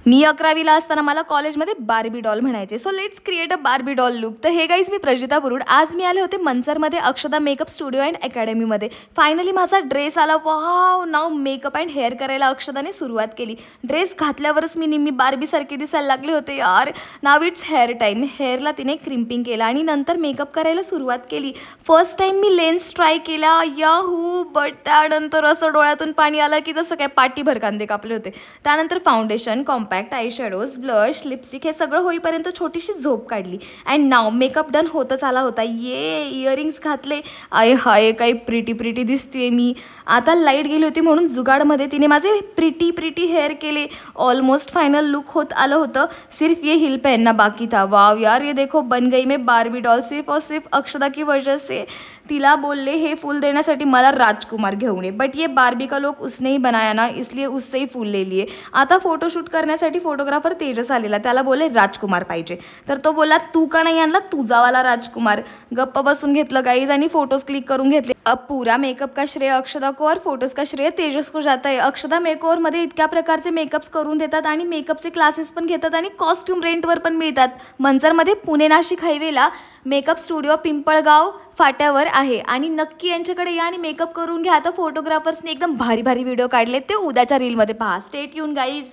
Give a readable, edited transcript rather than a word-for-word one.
मी 11वीला असताना मला कॉलेजमध्ये बार्बी डॉल म्हणायचे. So let's create a Barbie doll look. तर हे गाईज, मी प्रजिता बुरुड. आज मी आले होते मंचरमध्ये अक्षदा मेकअप स्टुडिओ अँड अकॅडमीमध्ये. फायनली माझा ड्रेस आला. Wow, now makeup and hair करायला अक्षदाने सुरुवात केली. ड्रेस घातल्यावरच मी निम्मी बार्बीसारखे दिसायला लागले होते यार. नाव इट्स हेअर टाईम. हेअरला तिने क्रिम्पिंग केलं आणि नंतर मेकअप करायला सुरुवात केली. फर्स्ट टाईम मी लेन्स ट्राय केला याहू, बट त्यानंतर असं डोळ्यातून पाणी आलं की जसं काय पाटीभर कांदे कापले होते. त्यानंतर foundation, compact, I shadows, blush, lipstick हे सगळं होईपर्यंत छोटीशी झोप काढली. अँड नाव मेकअप डन होतच आला होता. इयरिंग्स घातले. आय हाय, काही प्रिटी दिसते मी. आता लाईट गेली होती म्हणून जुगाडमध्ये तिने माझे प्रिटी हेअर केले. ऑलमोस्ट फायनल लुक होत आलं होतं. सिर्फ ये हिल पहनना बाकी था. वाव यार, ये देखो बन गई मैं बार्बी डॉल सिर्फ और सिर्फ अक्षदा की वजह से. तिला बोलले हे फूल देण्यासाठी मला राजकुमार घेऊन ये, बट ये बार्बी का लोक उसने ही बनाया ना, इसलिए उससे ही फूल ले लिए. आता फोटोशूट करण्यासाठी फोटोग्राफर तेजस आलेला. त्याला बोलले राजकुमार पाहिजे. तर तो बोलला तू का नाही आणला तुझावाला राजकुमार. गप्प बसून घेतलं गाईज आणि फोटोज क्लिक करून घेतले. अब पूरा मेकअप का श्रेय अक्षदा को और फोटोज का श्रेय तेजस को जाता है. अक्षदा मेकओव्हरमध्ये इतक्या प्रकारचे मेकअप्स करून देतात आणि मेकअपचे क्लासेस पण घेतात आणि कॉस्ट्यूम रेंटवर पण मिळतात. मंचरमध्ये पुणे नाशिक हायवेला मेकअप स्टुडिओ पिंपळगाव फाट्यावर आहे आणि नक्की यांच्याकडे या आणि मेकअप करून घ्या. आता फोटोग्राफर्सने एकदम भारी व्हिडिओ काढले, ते उद्याच्या रीलमध्ये पहा. Stay tune guys.